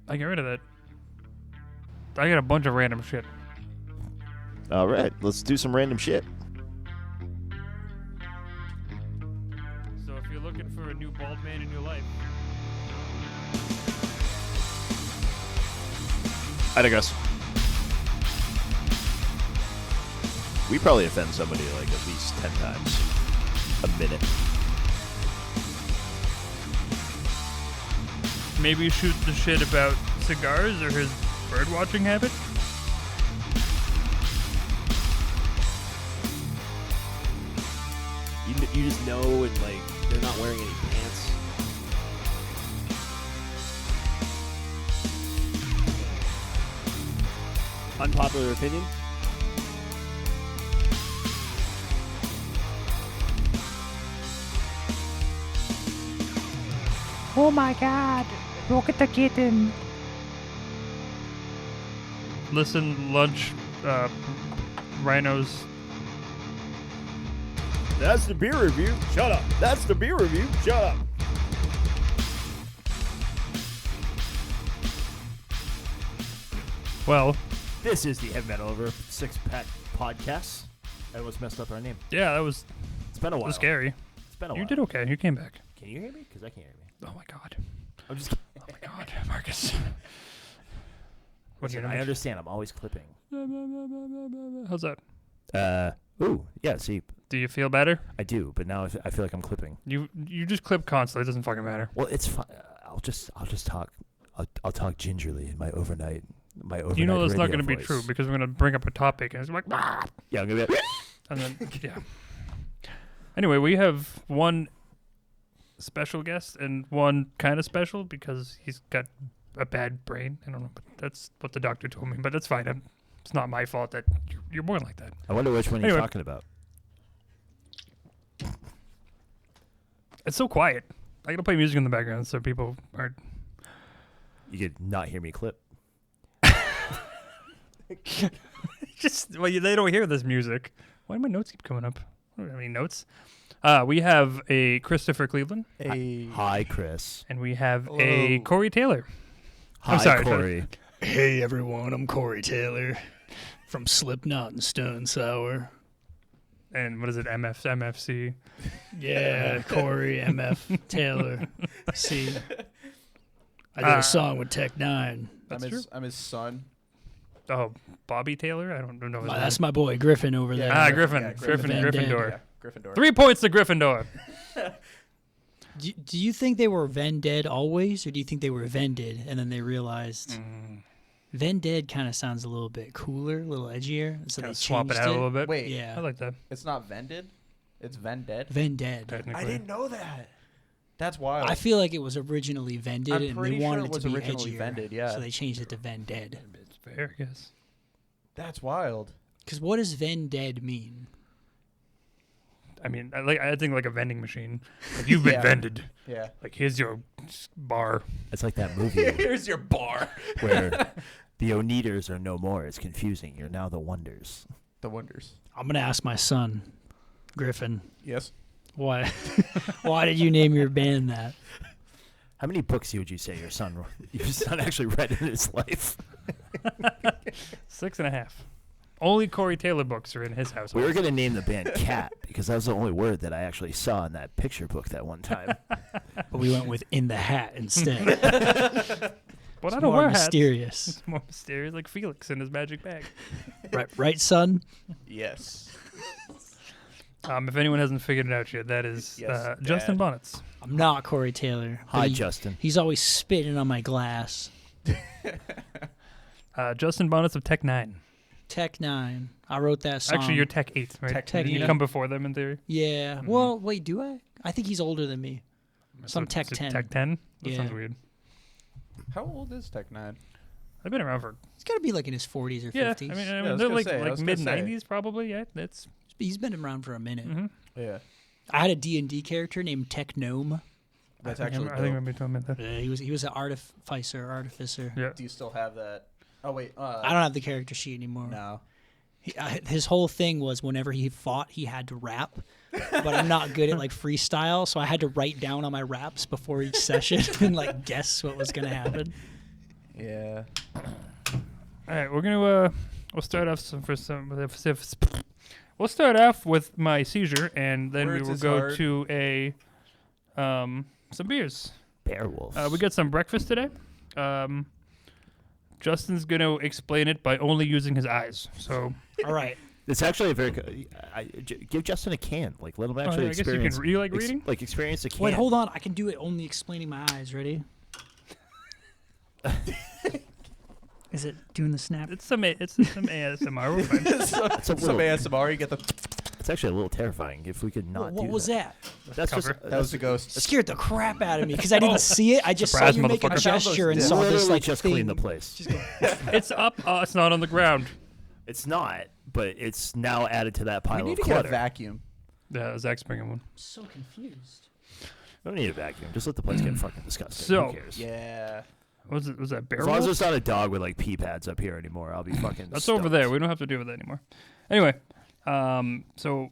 I get rid of that. I got a bunch of random shit. All right, let's do some random shit. So if you're looking for a new bald man in your life, I digress. We probably offend somebody like at least 10 times a minute. maybe shoot the shit about cigars or his bird watching habit. You just know, and like they're not wearing any pants. Unpopular opinion. Oh my god, look at the kitten. Listen, lunch, rhinos. That's the beer review. Shut up. That's the beer review. Shut up. Well, This is the Heavy Metal Over Six Pack Podcast. I almost messed up our name. yeah, that was It's been a while. scary. It's been a while. You did okay. You came back. Can you hear me? Because I can't hear me. Oh my god. I'm just kidding. Oh my god, Marcus. Listen, I understand. I'm always clipping. How's that? Ooh, yeah. See, Do you feel better? I do, but now I feel like I'm clipping. You just clip constantly. It doesn't fucking matter. Well, it's fine. I'll just talk. I'll talk gingerly in my overnight. You know that's not going going to be true because we're going to bring up a topic and it's like, ah! Yeah, I'm gonna be. And then yeah. Anyway, we have one special guest and one kind of special because he's got a bad brain. I don't know, but that's what the doctor told me. But that's fine. It's not my fault that you're born like that. I wonder which one Anyway. you're talking about. It's so quiet. I got to play music in the background so people aren't. You could not hear me clip. They don't hear this music. Why do my notes keep coming up? I don't have any notes. We have a Christopher Cleveland. Hi, Chris. And we have Hello. a Corey Taylor. Hi, I'm sorry, Corey. Hey everyone, I'm Corey Taylor from Slipknot and Stone Sour. And what is it? MFC. Yeah, Corey MF Taylor. See, I did a song with Tech Nine. That's I'm his son. Oh, Bobby Taylor? I don't know his name. That's my boy Griffin over there. Griffin. Yeah, Griffin. Van Gryffindor. Yeah, Gryffindor. 3 points to Gryffindor. Do you think they were vended always, or do you think they were vended and then they realized vended kind of sounds a little bit cooler, a little edgier, so they Kinda swap it changed out a little bit. Wait, I Yeah, like that. it's not vended? It's vended? vended. Technically. I didn't know that. That's wild. I feel like it was originally vended, I'm and they pretty sure wanted it it was to be originally edgier, vended, yeah. so they changed it to vended. It's fair, I guess. That's wild. Because what does vended mean? I mean, I think like a vending machine. Like you've been Yeah. vended. Yeah. Like here's your bar. It's like that movie Here's your bar. where the Oneaters are no more. It's confusing. You're now the Wonders. The Wonders. I'm gonna ask my son, Griffin, Yes. why why did you name your band that? How many books would you say your son actually read in his life? 6.5. Only Corey Taylor books are in his house. We were going to name the band Cat because that was the only word that I actually saw in that picture book that one time. But we went with in the hat instead. But I It's don't more wear hats. mysterious. It's more mysterious, like Felix in his magic bag. Right, son? Yes. If anyone hasn't figured it out yet, that is Yes, Justin Dad. Bonitz. I'm not Corey Taylor. but Hi, Justin. He's always spitting on my glass. Justin Bonitz of Tech 9. Tech 9. I wrote that song. Actually, you're Tech 8, right? Tech you 8. come before them in theory. Yeah. Mhm. Well, wait, do I? I think he's older than me. So I'm Tech is it 10. Tech 10? That Yeah. sounds weird. How old is Tech 9? They've been around for He's got to be like in his 40s or yeah. 50s. I mean, I was they're gonna say, I like was gonna mid say. 90s probably. Yeah, that's. He's been around for a minute. Mm-hmm. Yeah. I had a D&D character named Tech Gnome. That's I actually think I dope. remember you telling me that. He was an artificer. Yeah. Do you still have that? Oh, wait. I don't have the character sheet anymore. No. His whole thing was whenever he fought, he had to rap. But I'm not good at like freestyle, so I had to write down on my raps before each session and like guess what was gonna happen. Yeah. All right, we're gonna we'll start off we'll start off with my seizure, and then Words we will is go hard. to a some beers. Beowulf. We got some breakfast today. Justin's gonna explain it by only using his eyes. So All right. It's actually a very good. Give Justin a can. Like, let him actually I guess you experience. can. You like reading? Like, experience a can. Wait, hold on. I can do it only explaining my eyes. Ready? Is it doing the snap? It's some ASMR. We're fine. It's a Some little, ASMR, you get the. it's actually a little terrifying if we could not What do was that? That's Cover. just That was the ghost. It scared the crap out of me because I didn't see it. I just Surprise, saw you make a motherfucker. gesture and I saw this literally like just thing. clean the place. It's up. It's not on the ground. It's not, but it's now added to that We pile need of to get a clutter. vacuum. Yeah, Zach's bringing one. I'm so confused. Don't need a vacuum. Just let the place get fucking disgusting. So- Who cares? Yeah. Was that As bear? long as Wolf? there's not a dog with like pee pads up here anymore, I'll be fucking. That's stoked. over there. We don't have to deal with that anymore. Anyway, so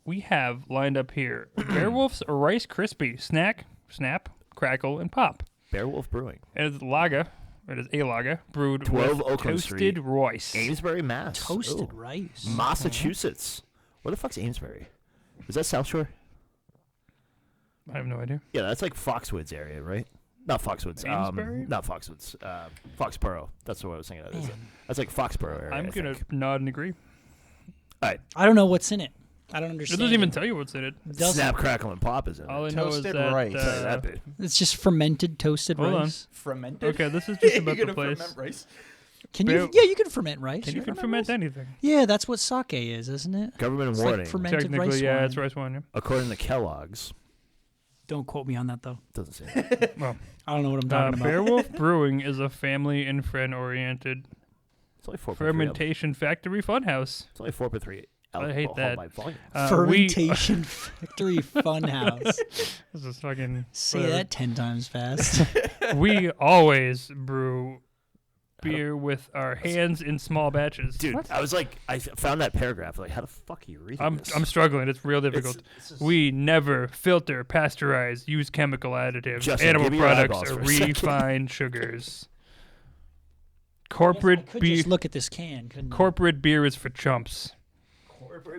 we have lined up here Beowulf's Rice Krispie Snap, Crackle, and Pop. Beowulf Brewing, It is lager. It is a lager brewed 12 with Oakland toasted Street. rice. Amesbury, Mass. Toasted Ooh. rice. Massachusetts. Where the fuck's Amesbury? Is that South Shore? I have no idea. Yeah, that's like Foxwoods area, right? Not Foxwoods. Amesbury? Not Foxwoods. Foxborough. That's what I was thinking of. Man. That's like Foxborough area. I'm I gonna think. nod and agree. All right. I don't know what's in it. I don't It understand. doesn't even tell you what's in it. Doesn't. Snap, Crackle, and Pop is in All I it. know is Toasted that. rice. Tell you that bit. It's just fermented toasted Hold on. rice. Fermented? Okay, this is just You're about the gonna place. ferment rice? Can Bear- you? Yeah, you can ferment rice. You Sure. can ferment anything. Yeah, that's what sake is, isn't it? Government It's warning. like fermented Technically, rice yeah, wine. it's rice wine. Yeah. According to Kellogg's, Don't quote me on that though. doesn't say that. Well, I don't know what I'm talking about. Beowulf Brewing is a family and friend-oriented It's only 4.3. fermentation factory funhouse. It's only 4.3 I hate alcohol that. by volume. Fermentation Factory Funhouse. This is fucking. Say whatever. that 10 times fast. We always brew beer with our hands in small batches. Dude, What? I was like, I found that paragraph. Like, how the fuck are you reading this? I'm struggling. It's real It's- difficult. it's just- We never filter, pasteurize, use chemical additives, Justin, animal give me your products, eyeballs or for a second. refined sugars. I Corporate could beer. just look at this can. Couldn't I? Corporate beer is for chumps.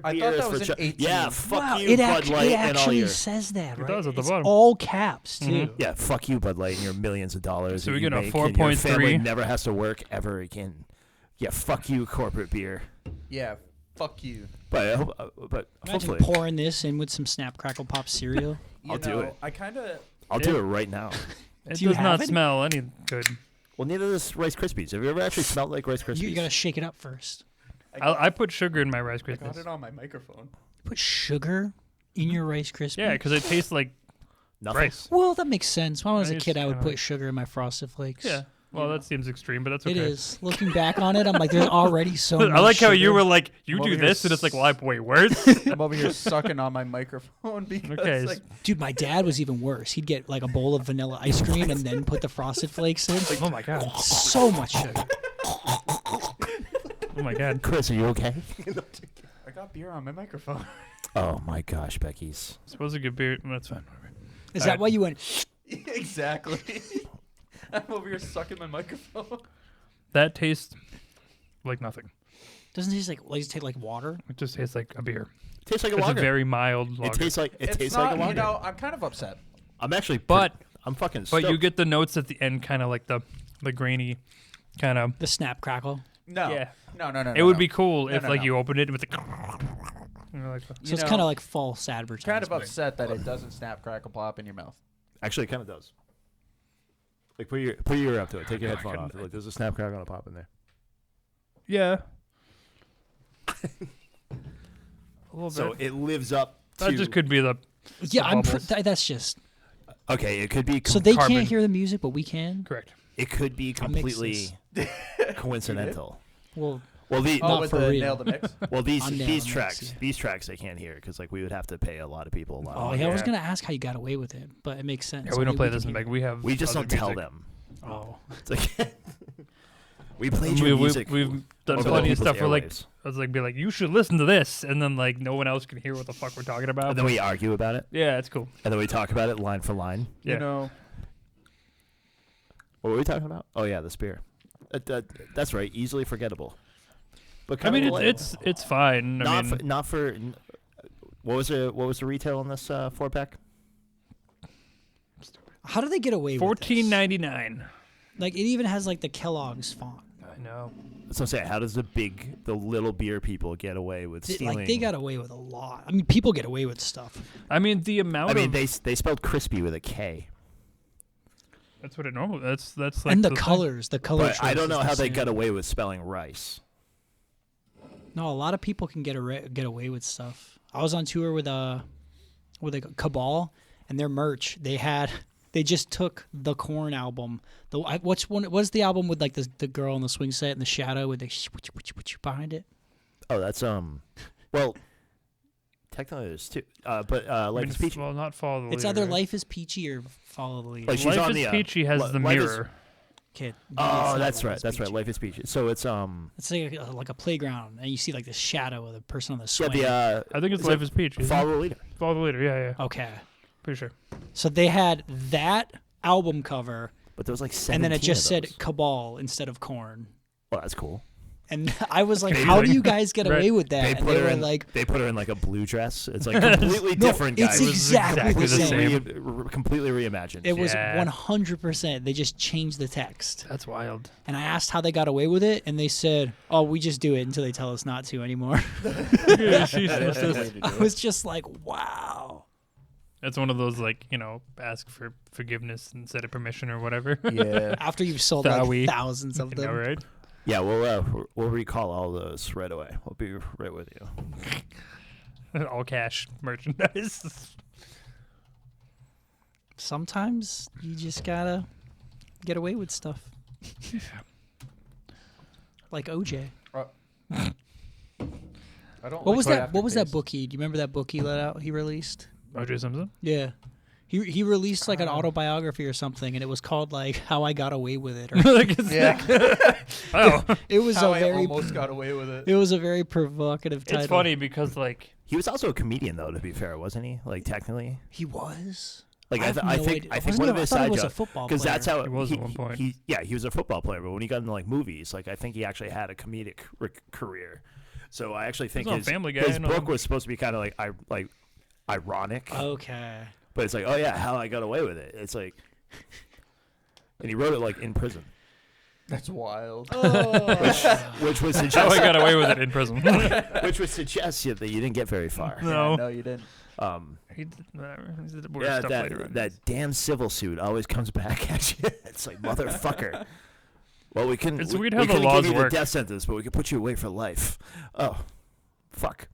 I Beer thought is that for was an 18. Yeah, fuck Wow, you, it Bud actually, Light, it and all actually your. says that, It right? does at the It's bottom. all caps, too. Mhm. Yeah, fuck you, Bud Light, and your millions of dollars. So that we you get a make, and your 4.3. family never has to work ever again. Yeah, fuck you, corporate beer. Yeah, fuck you. But I hope, but Imagine hopefully, pouring this in with some Snap Crackle Pop cereal. You I'll do know, it. I kind of. I'll do it right now. It Do you does not have it? smell any good. Well, neither does Rice Krispies. Have you ever actually smelled like Rice Krispies? You got to shake it up first. I put sugar in my Rice I got Krispies. it on my microphone. Put sugar in your Rice Krispies? Yeah, because it tastes like Nothing. rice. Well, that makes sense. When I was a Rice, kid, I would kinda put like- sugar in my Frosted Flakes. Yeah. Well, that seems extreme, but that's okay. It is. Looking back on it, I'm like, there's already so much I like how you sugar. were like, you I'm do over here this, and it's like, well, wait, worse. I'm over here sucking on my microphone because Okay, like Dude, my dad was even worse. He'd get like a bowl of vanilla ice cream and then put the Frosted Flakes in. Like, Oh my god. so much sugar. Oh my god. Chris, are you okay? I got beer on my microphone. Oh my gosh, Becky's. Supposed to get beer. That's fine. Is All that right. why you went? Exactly. I'm over here sucking my microphone. That tastes like nothing. Doesn't it taste like it taste like water? It just tastes like a beer. Tastes like a It's a lager. very mild lager. It tastes like It's tastes not, like a lager. you know, I'm kind of upset. I'm actually, But- I'm fucking. but you stoked. get the notes at the end, kind of like the grainy, kind of. The Snap Crackle. No. Yeah. No. It would be cool No, if no, like no. you opened it with the. You know, like So You it's know, kind of like false advertising. kind of upset that it doesn't snap, crackle, pop in your mouth. Actually, it kind of does. Like put your ear up to it. Take your headphone off. Like, there's a snap crack on a pop in there. yeah. A little So bit. it lives up to. That just could be the. Yeah, the bubbles. that's just. Okay, it could be. So they Carbon. can't hear the music, but we can. Correct. It could be That makes completely coincidental. Well, Well, Oh, Not with for the real. nail the mix. well these On nail these mix, tracks yeah. these tracks they can't hear because like we would have to pay a lot of people a lot. oh more. yeah, I was yeah. gonna ask how you got away with it, but it makes sense. Yeah, we don't Only play can this in hear Meg. We have. We just other don't tell music. them. Oh, It's like we played your music. We've done over the plenty of people's stuff where like airwaves. I was like, be like, you should listen to this, and then like no one else can hear what the fuck we're talking about. And then we argue about it, yeah, it's cool. and then we talk about it line for line. Yeah. You know, What were we talking about? Oh yeah, the spear. That's right. Easily forgettable. But I mean, kinda it's fine. not for. What was the retail on this 4-pack? How do they get away with this? $14.99. Like, it even has, like, the Kellogg's font. I know. So say, how does the little beer people get away with stealing? Like, they got away with a lot. I mean, people get away with stuff. I mean, the amount. they spelled crispy with a K. That's what it normally. That's like. And the thing. colors. The color. But I don't know how they same. got away with spelling rice. No, a lot of people can get away with stuff. I was on tour with a Cabal, and their merch. They just took the Korn album. What's the album with like the girl in the swing set and the shadow with the behind it? Oh, that's well, technically there's two. But Life is Peachy. Well, not Follow the Leader. It's either Life is Peachy or Follow the Leader. Like she's Life on is the, Peachy has the Life is- mirror. Okay. Oh, that's right. That's right. Life is Peachy. So it's It's like a playground, and you see like the shadow of the person on the swing. yeah, I think it's is Life it is Peachy. Follow the Leader. Follow the Leader. Yeah. Okay. Pretty sure. So they had that album cover, But there was like 17 and then it just of said those. Cabal instead of Korn. Well, that's cool. And I was like, Amazing. how do you guys get Right. away with that? And they were in like, they put her in like a blue dress. It's like completely No, different, it's guys. exactly the same. Completely reimagined. It was Yeah. 100%. They just changed the text. That's wild. And I asked how they got away with it, and they said, oh, we just do it until they tell us not to anymore. I was just like, wow. That's one of those like ask for forgiveness instead of permission or whatever. Yeah. After you've sold Shall like we? thousands of You them. know, right? Yeah, we'll recall all those right away. We'll be right with you. All cash merchandise. Sometimes you just gotta get away with stuff. Like OJ. I don't. What was that? What was that book he? Do you remember that book he let out? He released. O.J. Simpson. Yeah. He released like an autobiography or something, and it was called like How I Got Away with It. Or, Like, it's Yeah. oh, it was How a I very almost got away with it. it was a very provocative title. it's funny because like He was also a comedian, though. To be fair, wasn't he? Like technically, He was. like have I no think idea. I think Wasn't one he- of I his thought he side was a jobs, football because that's player. how He was at one point. He was a football player, but when he got into like movies, like I think he actually had a comedic career. So I actually think on his, Family Guy, his I know. book was supposed to be kind of like ironic, Okay. but it's like, oh yeah, how I got away with it. It's like, and he wrote it like in prison, That's wild. which would how I suggest got away with it in prison. which would suggest that you didn't get very far. No. No, you didn't. He did whatever. He did worse Yeah, stuff later on. that damn civil suit always comes back at you. It's like, motherfucker. Well, we can. It's we, weird we how the couldn't laws give you work. the death sentence, but we could put you away for life. Oh, fuck.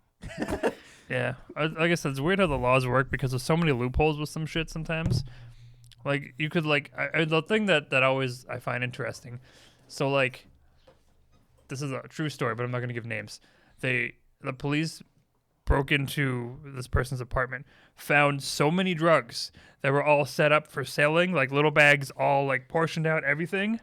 Yeah, like I said, it's weird how the laws work because there's so many loopholes with some shit sometimes. Like you could like the thing that always I find interesting. So like, this is a true story, but I'm not gonna give names. The police broke into this person's apartment, found so many drugs that were all set up for selling, like little bags, all like portioned out, everything.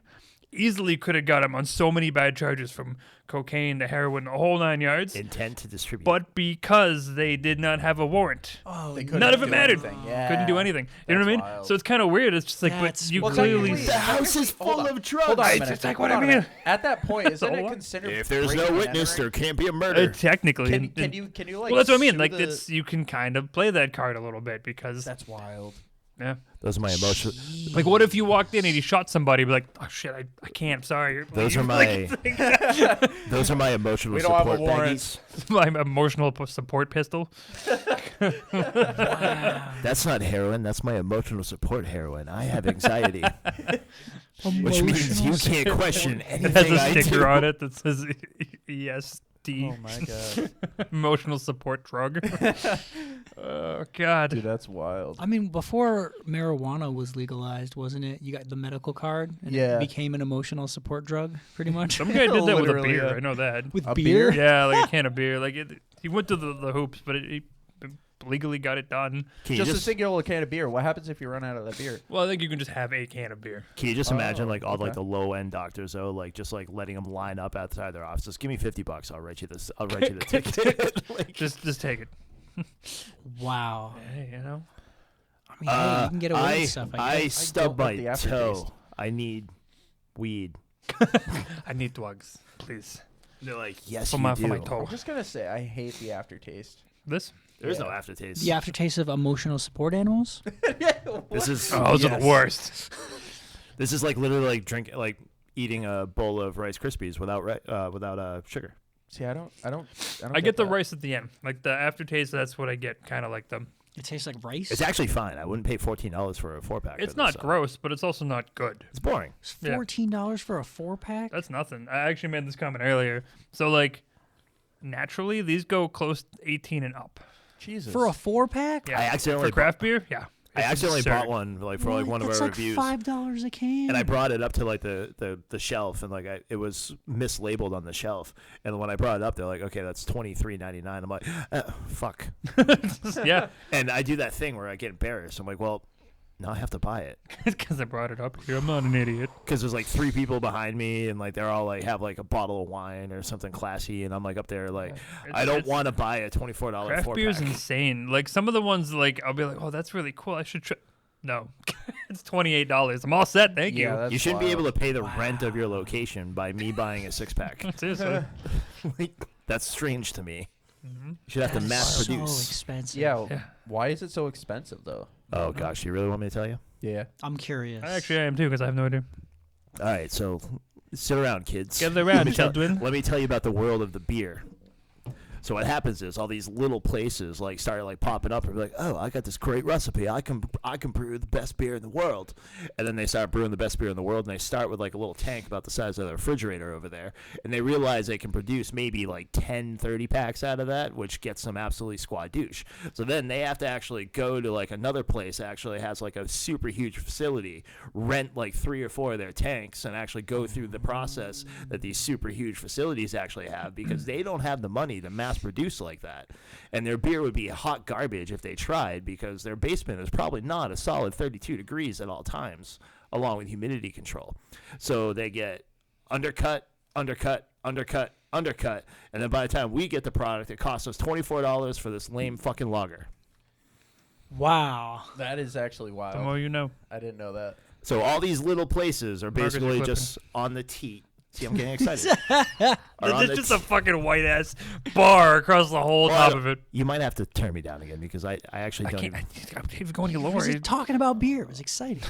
Easily could have got him on so many bad charges, from cocaine to heroin, the whole 9 yards. Intent to distribute. But because they did not have a warrant, Oh, They couldn't none of it do mattered. anything. Yeah. Couldn't do anything. You know what I mean? That's wild. So it's kind of weird. It's just like, That's but you Well, clearly. technically- the house is Hold full on. of drugs. Hold on a It's minute. just like Hold what on I a mean. minute. At that point, isn't Hold it on. considered? If there's breaking no and witness, entering? there can't be a murder. Technically, Can you like? well, that's what I mean. sue Like the- it's you can kind of play that card a little bit because That's wild. yeah. Those are my emotions. Like what if you walked in and he shot somebody? Be like, oh shit, I can't. I'm sorry. Those are Like, my. Those are my emotional We don't have a support warrant. baggies. my emotional support pistol. That's not heroin. That's my emotional support heroin. I have anxiety, which means you can't question It has anything a I sticker do. on it that says ESD. Oh my god, Emotional support drug. Oh God. dude, that's wild. I mean, before marijuana was legalized, wasn't it? You got the medical card, and Yeah. it became an emotional support drug, pretty much. Some guy did that with a Literally, beer. yeah. I know that. With A beer? beer? Yeah, like a can of beer. Like he went to the hoops, but he legally got it done. Can you Just a just singular can of beer. What happens if you run out of that beer? Well, I think you can just have a can of beer. imagine Oh, like all like okay. the low end doctors though, like just like letting them line up outside their offices. Give me $50. I'll write you this. I'll write you the ticket. Like, Just take it. Wow. Hey, you know. I mean, hey, you can get away with stuff. I I guess. stubbed don't like my the aftertaste. toe. I need weed. I need drugs, please. They're like, yes, For you my do. toe. I'm just gonna say I hate the aftertaste. This? There's Yeah. no aftertaste. The aftertaste of emotional support animals. This is Oh, those are the worst. This is like literally like eating a bowl of Rice Krispies without sugar. See, I don't I get the that. rice at the end. Like the aftertaste, that's what I get. Kind of like them. It tastes like rice. It's actually fine. I wouldn't pay $14 for a 4-pack. It's of not this, so. gross, but it's also not good. It's boring. It's Yeah. $14 for a 4-pack. That's nothing. I actually made this comment earlier. So like, naturally, these go close to 18 and up. Jesus. For a 4-pack. Yeah. I accidentally for craft beer. Yeah. I It's accidentally absurd. bought one like for like one of That's our like reviews. $5 a can. And I brought it up to like the shelf, and like it was mislabeled on the shelf. And when I brought it up, they're like, "Okay, that's $23.99." I'm like, "Fuck." Yeah. And I do that thing where I get embarrassed. I'm like, "Well, now I have to buy it," Because I brought it up here. I'm not an idiot. because there's like 3 people behind me, and like they're all like have like a bottle of wine or something classy, and I'm like up there like, I don't want to buy a $24 Craft 4-pack. beer is insane. Like some of the ones, like I'll be like, "Oh, that's really cool. I should try." No, it's $28. I'm all set. Thank Yeah, you. that's You shouldn't be wild. able to pay the rent of your location by me buying a 6-pack. Seriously. Like, that's strange to me. Mhm. You should have to That is mass so produce. expensive. Yeah. Yeah. Why is it so expensive though? Oh gosh, you really want me to tell you? Yeah. I'm curious. I actually am too, because I have no idea. All right, so sit around, kids. Gather Let around, me tell- children. Let me tell you about the world of the beer. So what happens is all these little places like start like popping up and be like, "Oh, I got this great recipe. I can brew the best beer in the world." And then they start brewing the best beer in the world, and they start with like a little tank about the size of the refrigerator over there, and they realize they can produce maybe like 10, 30 packs out of that, which gets them absolutely squadouche. So then they have to actually go to like another place that actually has like a super huge facility, rent like 3 or 4 of their tanks, and actually go through the process that these super huge facilities actually have, because they don't have the money to mass produce like that. And their beer would be hot garbage if they tried, because their basement is probably not a solid 32 degrees at all times, along with humidity control. So they get undercut, and then by the time we get the product, it costs us $24 for this lame fucking lager. Wow. That is actually The wild. more you know. I didn't know that. So all these little places are Marcus, basically you're just on the teat. See, I'm getting excited. Are on It's the just a fucking white ass bar across the whole Well, top of it. You might have to turn me down again, because I actually I don't can't. even... I can't even go any lower. Was he talking about beer? It was exciting.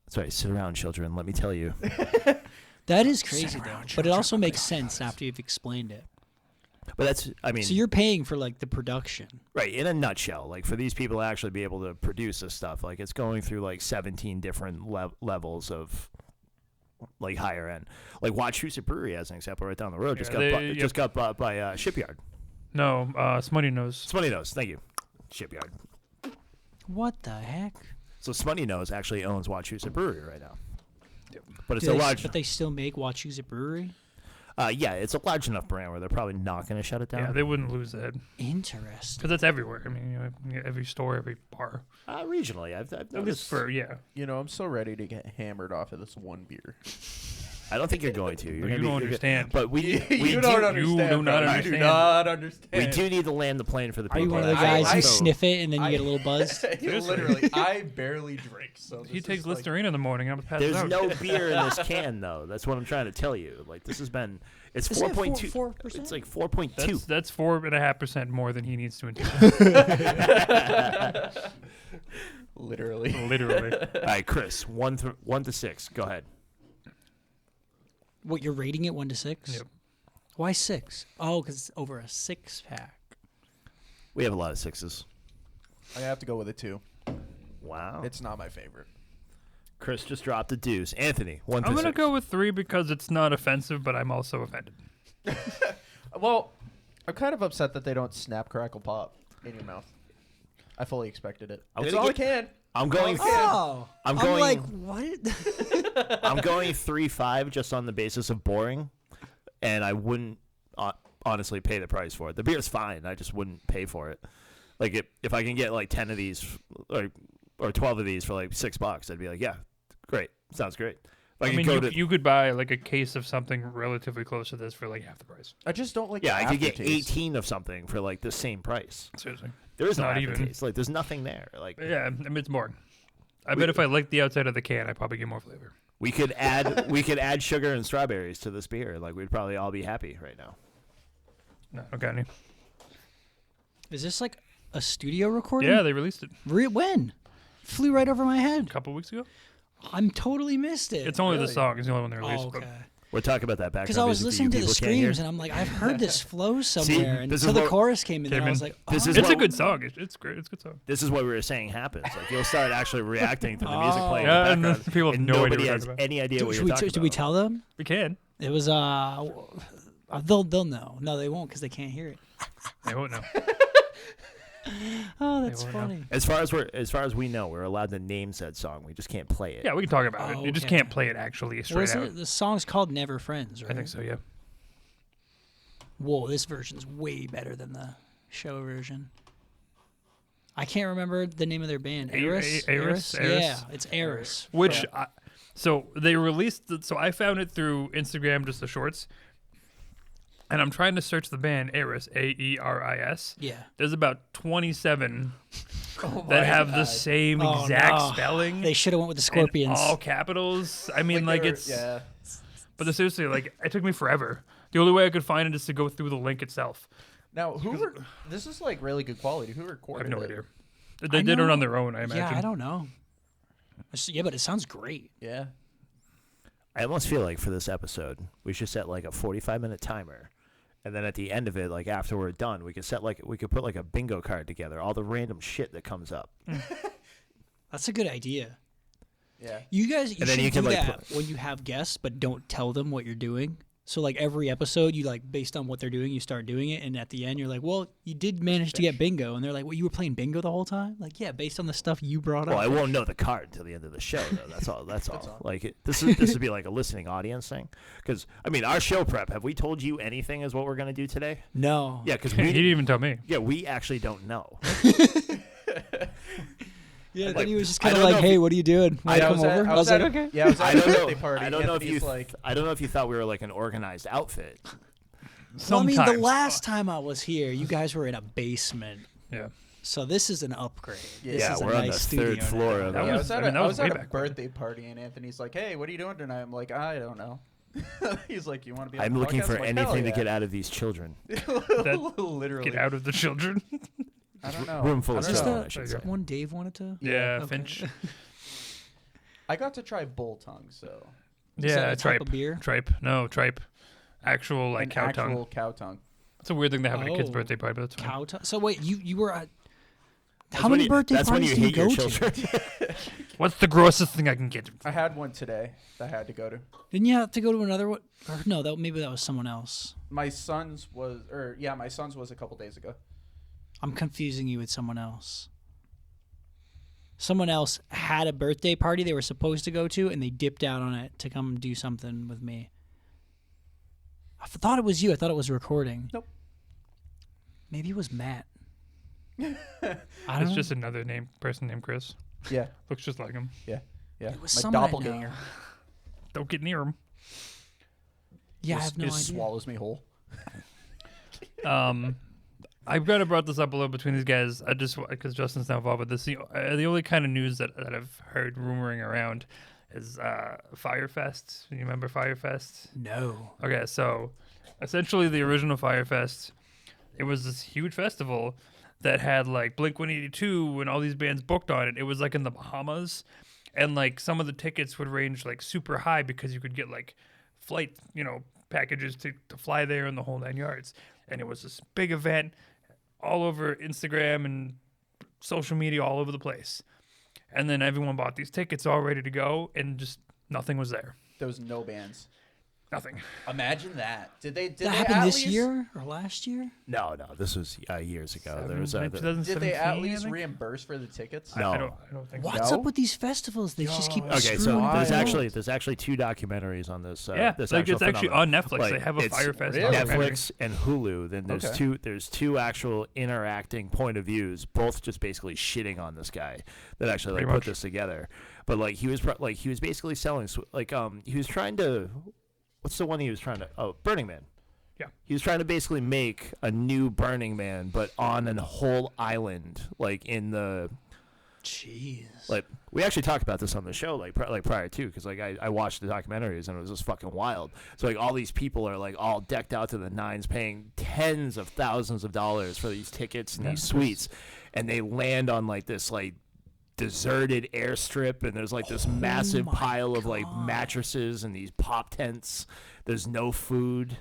Sorry, sit around, children. Let me tell you. That is crazy though. But it also makes sense after you've explained it. But that's, I mean, So you're paying for like the production. right, in a nutshell, like for these people to actually be able to produce this stuff, like it's going through like 17 different levels of like higher end. Like Wachusett Brewery, as an example, right down the road, Yeah, just got bought by Shipyard. No, Smutty Nose. Smutty Nose, thank you. Shipyard. What the heck? So Smutty Nose actually owns Wachusett Brewery right now. Yep. But it's Do a they- large... But they still make Wachusett Brewery? yeah, it's a large enough brand where they're probably not going to shut it down. Yeah, they wouldn't lose that Interesting. because that's everywhere. I mean, every store, every bar. Regionally, I've At least noticed... for You know, I'm so ready to get hammered off of this one beer. I don't think you're going to. You're You gonna don't you're understand. But we you do, don't understand. you do not brother. understand. You do not understand. we do need to land the plane for the Are you people. one of the that guys actually- who sniff it and then you get a little buzzed? Literally, I barely drink. So He this takes is like- Listerine in the morning. I'm passed There's out. no beer in this can, though. That's what I'm trying to tell you. Like, this has been... It's Is it 4.2. 4%? It's like 4.2. That's 4.5% more than he needs to intake. Literally. Literally. All right, Chris, 1 to 6. Go ahead. What, you're rating it 1 to 6? Yep. Why 6? Oh, because it's over a 6-pack. We have a lot of 6s. I have to go with a 2. Wow. It's not my favorite. Chris just dropped a deuce. Anthony, 1 to I'm 6. gonna go with 3 because it's not offensive, but I'm also offended. Well, I'm kind of upset that they don't snap, crackle, pop in your mouth. I fully expected it. I'm It's gonna all I get- can. I'm going... Oh! I'm I'm going- like, what? I'm going 3.5 just on the basis of boring, and I wouldn't honestly pay the price for it. The beer's fine. I just wouldn't pay for it. Like if I can get like 10 of these or 12 of these for like $6, I'd be like, yeah, great, sounds great. If I can mean, go to you could buy like a case of something relatively close to this for like half the price. I just don't like. yeah, the I could get aftertaste. 18 of something for like the same price. Seriously. There is no Not even. aftertaste. Like there's nothing there. Like Yeah, I mean, it's boring. I bet if I licked the outside of the can, I'd probably get more flavor. We could add sugar and strawberries to this beer. Like we'd probably all be happy right now. No, I don't got any. Is this like a studio recording? Yeah, they released it When? Flew right over my a head. couple weeks ago. I'm totally missed it. It's only the Really? song. It's the only one they released. Oh, but okay. We're talking about that background Because I was music that you listening to the people can't hear. screams and I'm like, I've heard this flow somewhere. And this is until the what- chorus came in, and I was like, oh. This is It's a what- good song. It's great. It's a good song. This is what we were saying happens. Like you'll start actually reacting to the music Oh. playing Yeah, in and the background, people have and no idea nobody what we're has talking about. any idea what Should you're we, talking should we about. tell them? We can. It was they'll know. No, they won't because they can't hear it. They won't know. Oh, that's won't know. funny. As far as we know, we're allowed to name said song. We just can't play it. Yeah, we can talk about it. Oh, You just okay. can't play it actually What straight is out. it? The song's called Never Friends, right? I think so. Yeah. Whoa, this version's way better than the show version. I can't remember the name of their band. Eris? Eris? Yeah, it's Eris. Which, so they released. So I found it through Instagram, just the shorts. And I'm trying to search the band Eris, Aeris. Yeah. There's about 27 Oh my that have the God. same Oh, exact no. spelling. They should have went with the in Scorpions. all capitals. I mean, like they were- it's. yeah. But seriously, like it took me forever. The only way I could find it is to go through the link itself. Now, this is like really good quality. Who I recorded have no it? idea. They did it know. on their own, I imagine. Yeah, I don't know. Yeah, but it sounds great. Yeah. I almost feel like for this episode, we should set like a 45-minute timer, and then at the end of it, like after we're done, we could put like a bingo card together, all the random shit that comes up. That's a good idea. Yeah. You guys, you And then should you can, do like, that when you have guests, but don't tell them what you're doing. So like every episode, you like based on what they're doing, you start doing it, and at the end, you're like, "Well, you did manage to get bingo," and they're like, "Well, you were playing bingo the whole time?" Like, yeah, based on the stuff you brought Well, up. I won't know the card until the end of the show, though. That's all. That's all. Like this would be like a listening audience thing, because I mean, our show prep. Have we told you anything is what we're gonna do today? No. Yeah, because He didn't we even tell me. we actually don't know. Yeah, Like, then he was just I kind of don't like, know if "Hey, you- what are you doing?" Wanna come over? I was like, "Okay." Yeah, I was I at don't a know. birthday party. I don't know if Anthony's you. like, I don't know if you thought we were like an organized outfit. Well, I mean, the Sometimes. last time I was here, you guys were in a basement, Yeah. so this is an upgrade. This Yeah, is a we're on nice the studio third floor now. of That the. yeah, was- I I mean, that was was at way a back when. birthday party, and Anthony's like, "Hey, what are you doing tonight?" I'm like, "I don't know." He's like, "You want to be?" On I'm the looking podcast?" for I'm like, anything "Hell to get out of these children. yeah." Literally. Get out of the children. I don't know. Room full of I don't Is this know. I should the say. one Dave wanted to? Yeah, Okay. Finch. I got to try bull tongue, so Is that Yeah, a type tripe. of beer? Tripe. No, tripe. Actual like an cow actual tongue. cow tongue. It's a weird thing to have at a kid's Oh. birthday party, but that's fine. Cow tongue. So wait, you were at. That's How when many you- birthday That's when parties you do you hate your go to? children. What's the grossest thing I can get? I had one today that I had to go to. Didn't you have to go to another one? Or no, maybe that was someone else. My son's was, my son's was a couple days ago. I'm confusing you with someone else. Someone else had a birthday party they were supposed to go to, and they dipped out on it to come do something with me. I thought it was you. I thought it was recording. Nope. Maybe it was Matt. I don't It's know. just another person named Chris. Yeah, Looks just like him. yeah. It was My someone I know. doppelganger. Don't get near him. Yeah, I have no just idea. swallows me whole. I've kind of brought this up a little between these guys. I just because Justin's now involved with this. The only kind of news that I've heard rumoring around is Firefest. You remember Firefest? No. Okay, so essentially the original Firefest, it was this huge festival that had like Blink-182 and all these bands booked on it. It was like in the Bahamas, and like some of the tickets would range like super high because you could get like flight, packages to fly there and the whole 9 yards. And it was this big event all over Instagram and social media all over the place. And then everyone bought these tickets all ready to go, and just nothing was there. There was no bands. Nothing. Imagine that. Did they That happened this year or last year? No, this was years ago. There was Like 2017, Did they at I least think? reimburse for the tickets? No. I don't think so. What's No? up with these festivals? They just keep Okay, so screwing there's people. actually two documentaries on this. Yeah, this like it's actually phenomenon. on Netflix. Like, They have a it's Firefest really? documentary. Netflix and Hulu. Then Okay. there's two actual interacting point of views, both just basically shitting on this guy that actually Pretty put much. this together. But like he was basically selling he was trying to, what's the one he was trying to, Burning Man. Yeah. He was trying to basically make a new Burning Man, but on a whole island, like in the Jeez. Like we actually talked about this on the show, like prior to, because like I watched the documentaries and it was just fucking wild. So like all these people are like all decked out to the nines, paying tens of thousands of dollars for these tickets and these suites, and they land on like this like deserted airstrip, and there's like this massive pile of like mattresses and these pop tents. There's no food.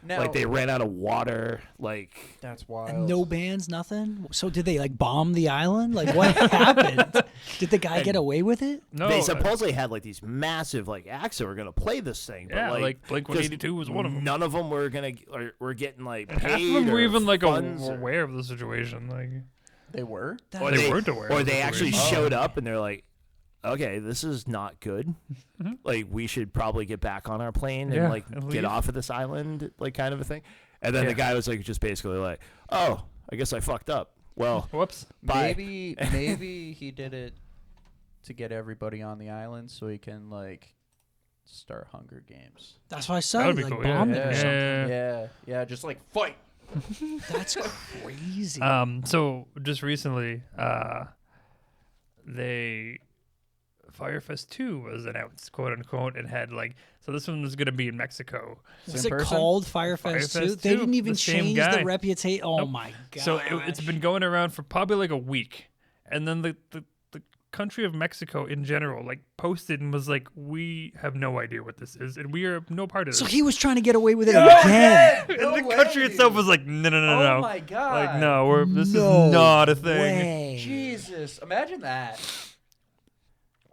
Now, Like they ran out of water. Like that's wild. And no bands, nothing. So did they like bomb the island? Like what happened? Did the guy get away with it? No, they supposedly had like these massive like acts that were gonna play this thing. yeah, but, like Blink-182 was one of them. None of them were gonna were getting like And paid. half of them were or even like funds or- aware of the situation. Like, They were? or they weren't aware. Or of the they actually situation. showed up and they're like, okay, this is not good. Like we should probably get back on our plane Yeah, and like and get leave. off of this island, like kind of a thing. And then the guy was like, just basically like, oh, I guess I fucked up. Well, Whoops. bye. Maybe he did it to get everybody on the island so he can like start Hunger Games. That's what I That said. would be Like cool, bomb it yeah. or something. Yeah, just like fight. That's crazy. So just recently, Firefest 2 was announced, quote unquote, and had like, so this one was going to be in Mexico. Was Same it person? called Firefest Firefest 2? They 2? didn't even The same change guy. the reputation. Oh Nope. my god. So it's been going around for probably like a week. And then the country of Mexico in general like posted and was like, we have no idea what this is and we are no part of this. So he was trying to get away with it again. And the country itself was like, no. Oh my god. Like, no, this No is not a thing. way. Jesus, imagine that.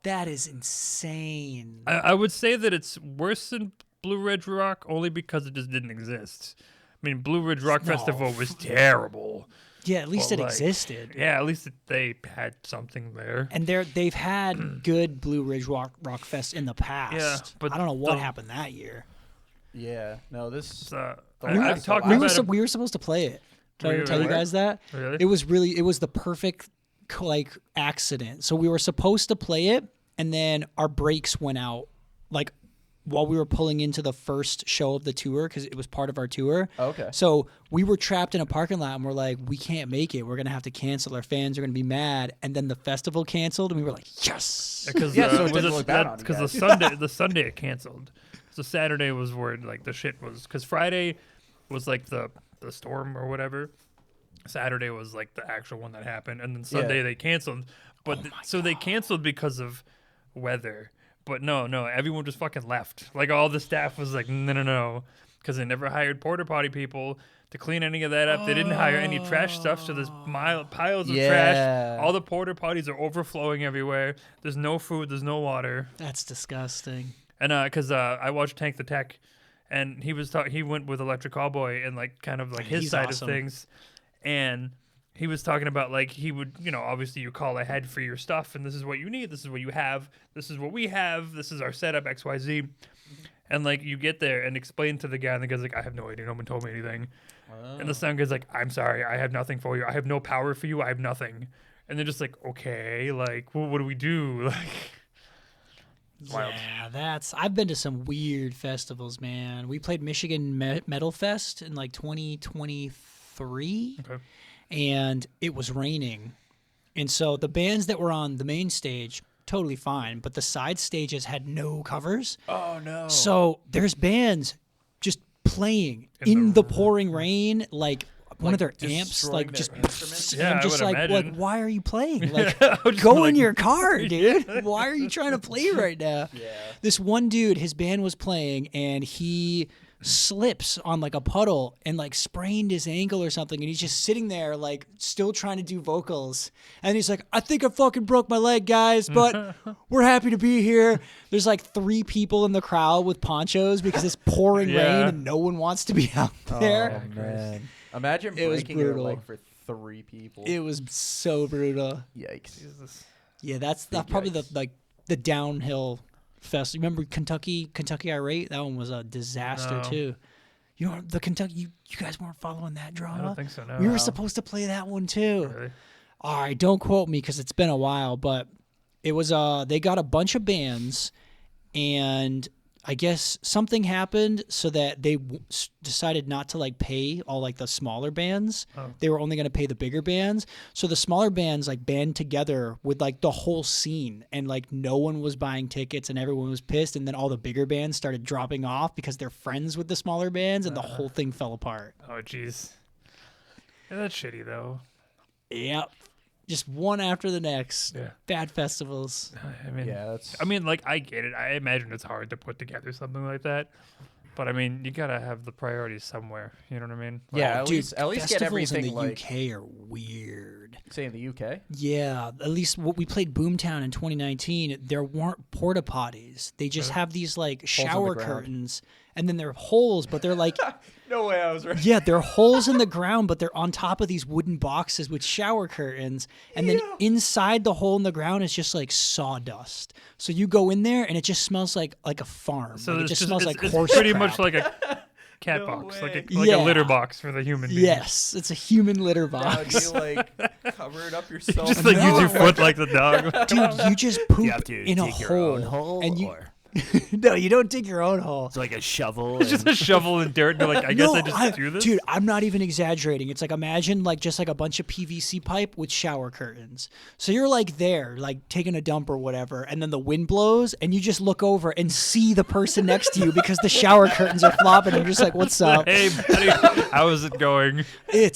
That is insane. I would say that it's worse than Blue Ridge Rock only because it just didn't exist. I mean, Blue Ridge Rock Festival was terrible. Yeah, at least Well, it like, existed. Yeah, at least they had something there. And they've had good Blue Ridge Rock Fest in the past. Yeah, but I don't know what the- happened that year. Yeah, no, this. It's, The I've last- talked the We about were it. we were supposed to play it. Did I Were you tell you really? guys that? Really? It was the perfect like accident. So we were supposed to play it, and then our brakes went out like while we were pulling into the first show of the tour because it was part of our tour. Okay. So we were trapped in a parking lot and we're like, we can't make it. We're gonna have to cancel. Our fans are gonna be mad. And then the festival canceled, and we were like, yes. Because Yeah, so it didn't look bad on you the guys. Sunday it canceled. So Saturday was where like the shit was, because Friday was like the storm or whatever. Saturday was like the actual one that happened, and then Sunday they canceled. But so they canceled because of weather. But no, everyone just fucking left. Like all the staff was like, no, because they never hired porta potty people to clean any of that up. They didn't hire any trash stuff, so there's piles of trash. All the porta potties are overflowing everywhere. There's no food. There's no water. That's disgusting. And because I watched Tank the Tech, and he went with Electric Cowboy and like kind of like his He's side awesome. of things, and he was talking about like he would, obviously you call ahead for your stuff, and this is what you need, this is what you have, this is what we have, this is our setup XYZ, and like you get there and explain to the guy, and the guy's like, I have no idea, no one told me anything, and the sound guy's like, I'm sorry, I have nothing for you, I have no power for you, I have nothing, and they're just like, okay, like well, what do we do? Like, wild. Yeah, I've been to some weird festivals, man. We played Michigan Metal Fest in like 2023, Okay. and it was raining. And so the bands that were on the main stage, totally fine, but the side stages had no covers. Oh no. So there's bands just playing in the pouring rain, like one of their amps, destroying like their just. instruments? Yeah, I'm I just would like, imagine. why are you playing? Like, I was just go like- in your car, dude. Why are you trying to play right now? Yeah. This one dude, his band was playing, and he slips on like a puddle and like sprained his ankle or something, and he's just sitting there like still trying to do vocals, and he's like, I think I fucking broke my leg, guys, but we're happy to be here. There's like 3 people in the crowd with ponchos because it's pouring rain and no one wants to be out there. Oh man. Imagine It was breaking your brutal. leg for 3 people. It was so brutal. Yikes. Yeah, that's Big probably yikes. the downhill fest. Remember Kentucky Irate? That one was a disaster No. too. You know the Kentucky. You guys weren't following that drama. I don't think so. No. We were supposed to play that one too. Really? All right, don't quote me because it's been a while, but it was they got a bunch of bands, and I guess something happened so that they decided not to like pay all like the smaller bands. Oh. They were only going to pay the bigger bands. So the smaller bands like band together with like the whole scene, and like no one was buying tickets and everyone was pissed. And then all the bigger bands started dropping off because they're friends with the smaller bands, and the whole thing fell apart. Oh, jeez. Yeah, that's shitty, though. Yep. Just one after the next. Yeah. Bad festivals. I mean, Yeah, that's. I mean, like, I get it. I imagine it's hard to put together something like that. But, I mean, you got to have the priorities somewhere. You know what I mean? Like, Yeah, at Dude, least get festivals everything in the like. UK are weird. Say in the UK. Yeah, at least what we played Boomtown in 2019, there weren't porta potties. They just have these like shower ground. curtains, and then they're holes, but they're like, No way, I was right. yeah, they're holes in the ground, but they're on top of these wooden boxes with shower curtains, and then inside the hole in the ground is just like sawdust. So you go in there, and it just smells like a farm. So Like, it it's just smells like it's horse pretty crap. much like a cat No box, way. like Yeah. a litter box for the human being. Yes, it's a human litter Now, do box. you like cover it up yourself? Just like use your No. foot like the dog. Dude, you just Do poop you have to in a dig your own hole, and you or no, you don't dig your own hole. it's like a shovel? It's just a shovel and dirt. And you're like, I guess No, I just do this. Dude, I'm not even exaggerating. It's like imagine like just like a bunch of PVC pipe with shower curtains. So you're like there, like taking a dump or whatever, and then the wind blows, and you just look over and see the person next to you because the shower curtains are flopping. And you're just like, "What's up?" Hey, buddy, how is it going? It's